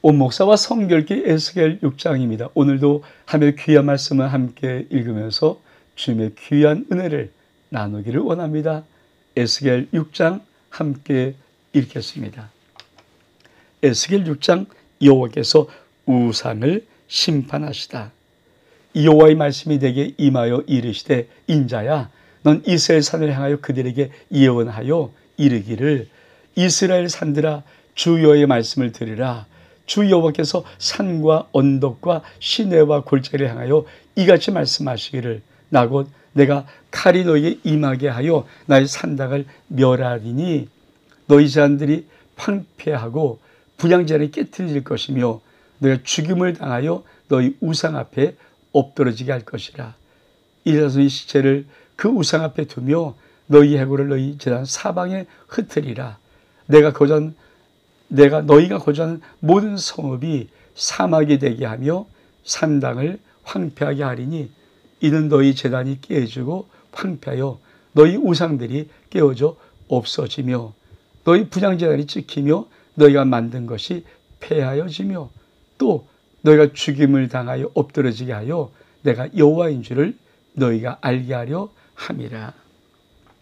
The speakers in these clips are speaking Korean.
온 목사와 성결기 에스겔 6장입니다. 오늘도 하나님의 귀한 말씀을 함께 읽으면서 주님의 귀한 은혜를 나누기를 원합니다. 에스겔 6장 함께 읽겠습니다. 에스겔 6장 여호와께서 우상을 심판하시다. 여호와의 말씀이 내게 임하여 이르시되 인자야 넌 이스라엘 산을 향하여 그들에게 예언하여 이르기를 이스라엘 산들아 주 여호와의 말씀을 들으라. 주 여호와께서 산과 언덕과 시내와 골짜기를 향하여 이같이 말씀하시기를 나 곧 내가 칼이 너희에게 임하게 하여 나의 산당을 멸하리니 너희 자손들이 황폐하고 분향제를 깨트릴 것이며 너희가 죽임을 당하여 너희 우상 앞에 엎드러지게 할 것이라. 이 자손의 시체를 그 우상 앞에 두며 너희 해골을 너희 제단 사방에 흩으리라. 너희가 거주하는 모든 성읍이 사막이 되게 하며 산당을 황폐하게 하리니 이는 너희 제단이 깨지고 황폐하여 너희 우상들이 깨어져 없어지며 너희 분향제단이 찍히며 너희가 만든 것이 폐하여지며 또 너희가 죽임을 당하여 엎드러지게 하여 내가 여호와인 줄을 너희가 알게 하려 함이라.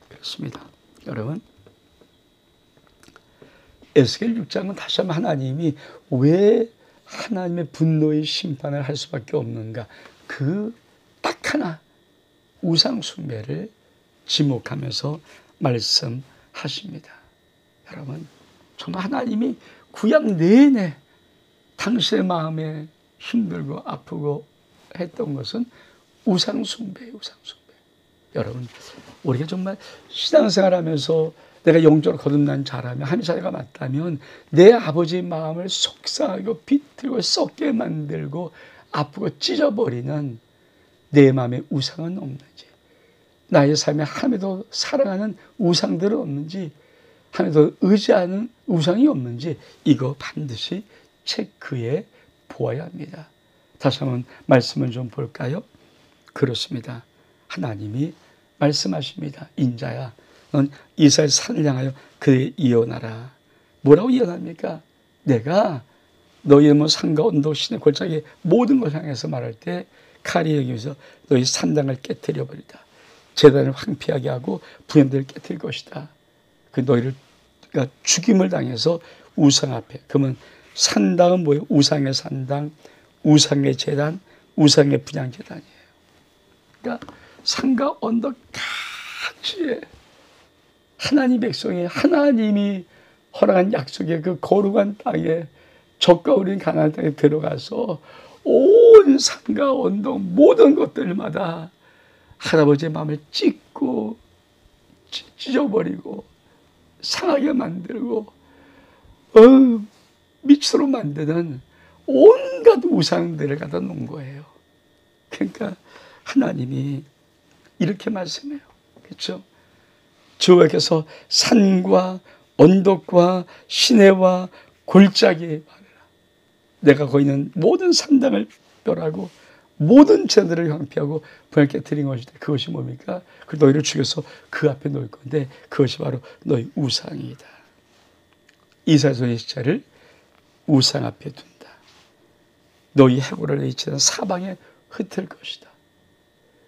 그렇습니다. 여러분, 에스겔 6장은 다시 한번 하나님이 왜 하나님의 분노의 심판을 할 수밖에 없는가, 그 딱 하나 우상 숭배를 지목하면서 말씀하십니다. 여러분, 정말 하나님이 구약 내내 당신의 마음에 힘들고 아프고 했던 것은 우상 숭배예요. 우상 숭배. 여러분, 우리가 정말 신앙생활하면서 내가 영적으로 거듭난 자라면, 하나님의 자녀가 맞다면 내 아버지의 마음을 속상하고 비틀고 썩게 만들고 아프고 찢어버리는 내 마음에 우상은 없는지, 나의 삶에 하나님을 더 사랑하는 우상들은 없는지, 하나님을 더 의지하는 우상이 없는지 이거 반드시 체크해 보아야 합니다. 다시 한번 말씀을 좀 볼까요? 그렇습니다. 하나님이 말씀하십니다. 인자야 넌 이스라엘 산을 향하여 그에 예언하라. 뭐라고 예언합니까? 내가 너희의 산과 언덕 시내 골짜기 모든 것을 향해서 말할 때 칼이 여기서 너희 산당을 깨뜨려 버리다. 제단을 황폐하게 하고 부현들을 깨뜨릴 것이다. 그 너희를 그러니까 죽임을 당해서 우상 앞에. 그러면 산당은 뭐예요? 우상의 산당, 우상의 제단, 우상의 분향제단이에요. 그러니까 산과 언덕 각지에 하나님 백성이 하나님이 허락한 약속의 그 거룩한 땅에 적과 우린 가나안 땅에 들어가서 온 산과 언덕 모든 것들마다 할아버지의 마음을 찢고 찢어버리고 상하게 만들고 미치도록 만드는 온갖 우상들을 갖다 놓은 거예요. 그러니까 하나님이 이렇게 말씀해요. 그렇죠? 주께서 산과 언덕과 시내와 골짜기에 말해라. 내가 거기 있는 모든 산당을 멸하고 모든 제들을 황폐하고 분을 깨뜨린 것이다. 그것이 뭡니까? 그 너희를 죽여서 그 앞에 놓을 건데 그것이 바로 너희 우상이다. 이스라엘 시체를 우상 앞에 둔다. 너희 해골을 너희 제단 사방에 흩을 것이다.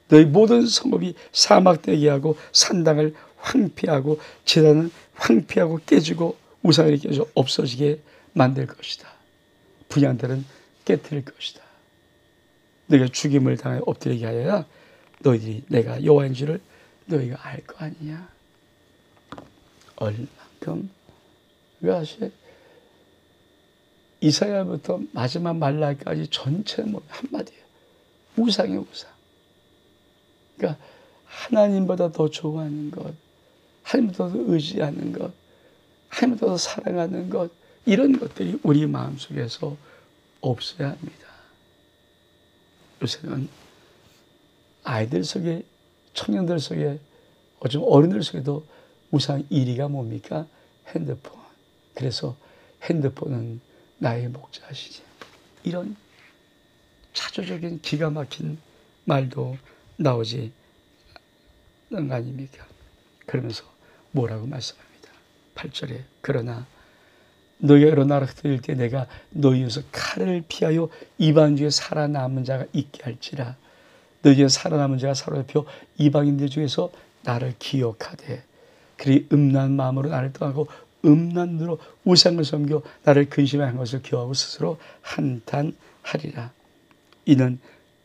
너희 모든 성읍이 사막되게 하고 산당을 황폐하고 제단은 황폐하고 깨지고 우상이 깨져 없어지게 만들 것이다. 분향들은 깨뜨릴 것이다. 너희가 죽임을 당하여 엎드리게 하여야 너희들이 내가 여호와인 줄을 너희가 알 거 아니냐. 얼만큼 그것이 이사야부터 마지막 말라기까지 전체 한마디예요. 우상의 우상. 그러니까 하나님보다 더 좋아하는 것, 하나님보다 더 의지하는 것, 하나님보다 더 사랑하는 것, 이런 것들이 우리 마음속에서 없어야 합니다. 요새는 아이들 속에, 청년들 속에, 어쩌면 어른들 속에도 우상 1위가 뭡니까? 핸드폰. 그래서 핸드폰은 나의 목자시지. 이런 차조적인 기가 막힌 말도 나오지 않는 거 아닙니까? 그러면서 뭐라고 말씀합니다. 8절에 그러나 너희가 여러 나라 흩어질 때 내가 너희 중에서 칼을 피하여 이방 중에 살아남은 자가 있게 할지라. 너희 중에 살아남은 자가 사로잡혀 이방인들 중에서 나를 기억하되 그리 음란 마음으로 나를 떠나고 음란 눈으로 우상을 섬겨 나를 근심한 것을 기억하고 스스로 한탄하리라. 이는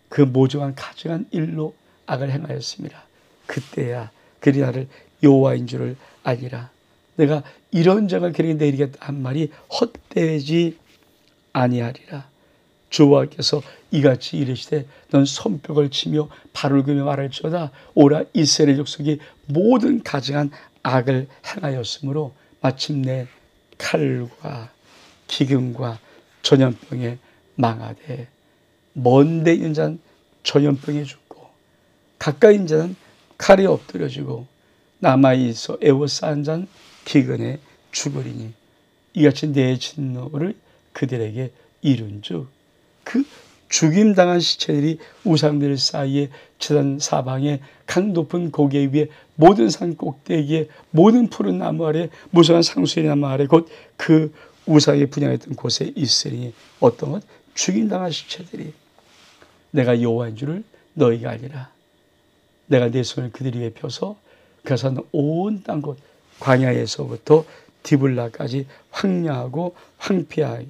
그 모종한 가증한 일로 악을 행하였습니다. 그때야 그리 나를 여호와인 줄을 아니라. 내가 이런 장을 그에게 내리겠다 한 말이 헛되지 아니하리라. 여호와께서 이같이 이르시되 넌 손뼉을 치며 발을 긁으며 말할지어다. 오라 이스라엘 족속이 모든 가증한 악을 행하였으므로 마침내 칼과 기근과 전염병에 망하되 먼데 있는 자는 전염병에 죽고 가까이 있는 자는 칼에 엎드려지고 남아있어 애워싼 자는 기근에 죽으리니 이같이 내 진노를 그들에게 이룬즉 그 죽임당한 시체들이 우상들 사이에 제단 사방에 강 높은 고개 위에 모든 산 꼭대기에 모든 푸른 나무 아래 무성한 상수리 나무 아래 곧 그 우상에 분양했던 곳에 있으니 어떤 것? 죽임당한 시체들이. 내가 여호와인 줄을 너희가 알리라. 내가 내 손을 그들 위에 펴서 그래서 온 땅 곳 광야에서부터 디블라까지 황량하고 황폐하게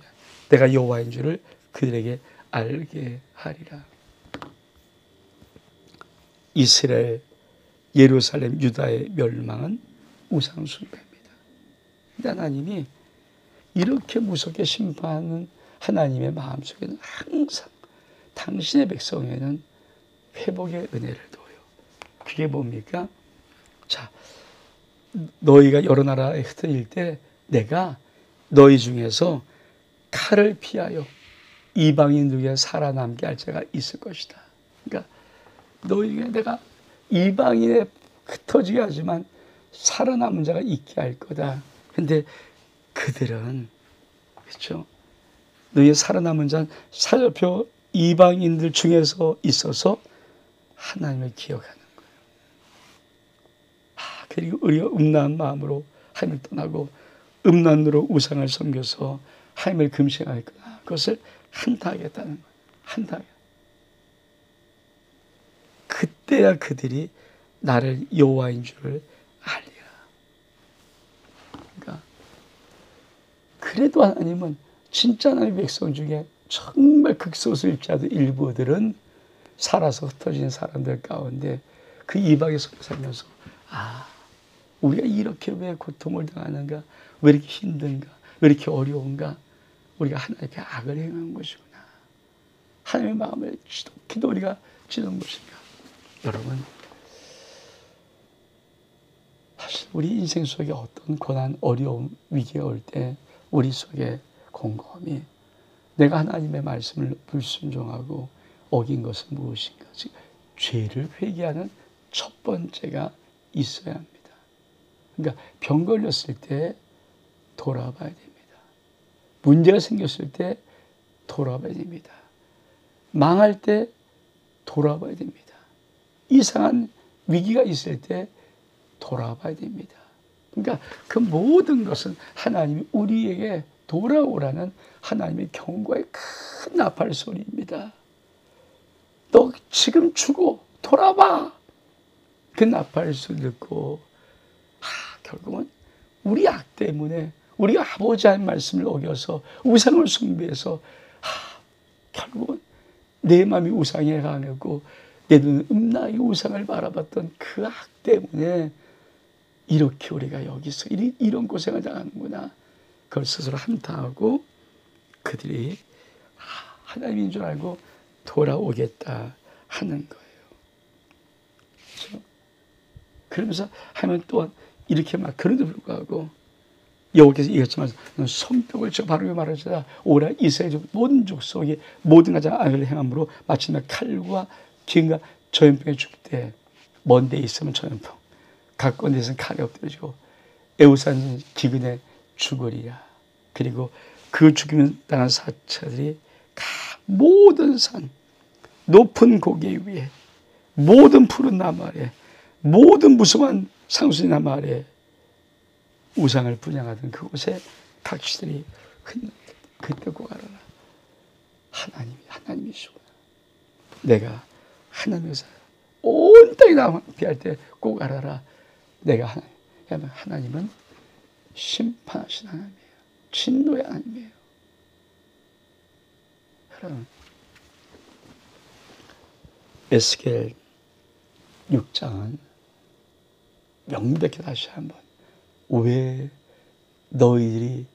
내가 여호와인 줄을 그들에게 알게 하리라. 이스라엘, 예루살렘, 유다의 멸망은 우상 숭배입니다. 하나님이 이렇게 무섭게 심판하는 하나님의 마음속에는 항상 당신의 백성에는 회복의 은혜를 둬요. 그게 뭡니까? 자, 너희가 여러 나라에 흩어질 때 내가 너희 중에서 칼을 피하여 이방인들에게 살아남게 할 자가 있을 것이다. 그러니까 너희에게 내가 이방인에 흩어지게 하지만 살아남은 자가 있게 할 거다. 근데 그들은 그렇죠? 너희의 살아남은 자는 사로잡혀 이방인들 중에서 있어서 하나님을 기억하는 거예요. 그리고 우리가 음란한 마음으로 하나님을 떠나고 음란으로 우상을 섬겨서 하나님을 금식할 거다. 그것을 한탄하겠다는 거예요. 한탄. 그때야 그들이 나를 여호와인 줄을 알리라. 그러니까 그래도 하나님은 진짜 하나님의 백성 중에 정말 극소수일지라도 일부들은 살아서 흩어진 사람들 가운데 그 이방에 속해 살면서 우리가 이렇게 왜 고통을 당하는가, 왜 이렇게 힘든가, 왜 이렇게 어려운가, 우리가 하나님께 악을 행한 것이구나. 하나님의 마음을 지독히도 우리가 찌는 것인가. 여러분, 사실 우리 인생 속에 어떤 고난, 어려움, 위기가 올 때 우리 속에 곰곰이 내가 하나님의 말씀을 불순종하고 어긴 것은 무엇인가? 즉 죄를 회개하는 첫 번째가 있어야 합니다. 그러니까 병 걸렸을 때 돌아봐야 됩니다. 문제가 생겼을 때 돌아봐야 됩니다. 망할 때 돌아봐야 됩니다. 이상한 위기가 있을 때 돌아봐야 됩니다. 그러니까 그 모든 것은 하나님이 우리에게 돌아오라는 하나님의 경고의 큰 나팔 소리입니다. 너 지금 죽어 돌아봐. 그 나팔 소리 듣고 결국은 우리 악 때문에 우리가 아버지의 말씀을 어겨서 우상을 숭배해서 결국은 내 마음이 우상에 강하고 내 눈은 음란하게 우상을 바라봤던 그 악 때문에 이렇게 우리가 여기서 이런 고생을 당하는구나. 그걸 스스로 한탄하고 그들이 하나님인 줄 알고 돌아오겠다 하는 거예요. 그렇죠? 그러면서 하나님은 또한 이렇게 막 그런데 불구하고 여호와께서 이같이 손뼉을 쳐 바르게 말하시다. 오라 이스라엘 모든 족속이 모든 가장 악을 행함으로 마침내 칼과 기근과 전염병에 죽을 때 먼 데 있으면 전염병, 가까운 데서는 칼에 엎드려지고 애우산 기근에 죽으리라. 그리고 그 죽임을 당한 사체들이 모든 산, 높은 고개 위에, 모든 푸른 나무 아래, 모든 무성한 상수리 나무 아래 우상을 분양하던 그곳에 각시들이 흔들 그때 꼭 알아라. 하나님이시구나. 내가 하나님에서 온 땅이 나와 함께할 때 꼭 알아라. 내가 하나님은 심판하신 하나님이에요. 진노의 하나님이에요. 여러분, 에스겔 6장은 명백히 다시 한번 왜 너희들이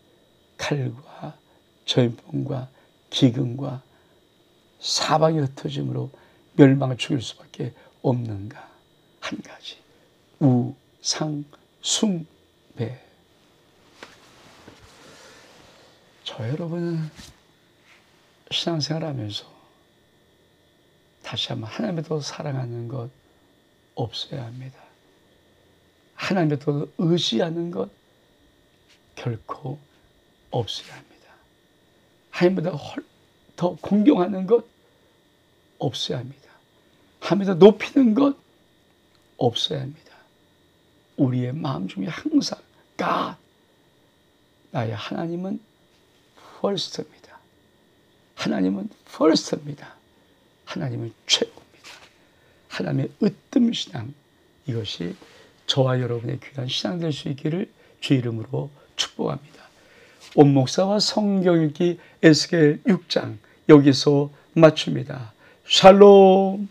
칼과 전염병과 기근과 사방이 흩어짐으로 멸망을 죽일 수밖에 없는가. 한 가지, 우상 숭배. 저 여러분은 신앙생활하면서 다시 한번 하나님을 더 사랑하는 것 없어야 합니다. 하나님을 더 의지하는 것 결코 없어야 합니다. 하나님보다 더 공경하는 것 없어야 합니다. 하나님을 더 높이는 것 없어야 합니다. 우리의 마음 중에 항상 God, 나의 하나님은 first입니다. 하나님은 first입니다. 하나님은 최고입니다. 하나님의 으뜸신앙, 이것이 저와 여러분의 귀한 신앙 될 수 있기를 주 이름으로 축복합니다. 온 목사와 성경 읽기 에스겔 6장 여기서 마칩니다. 샬롬.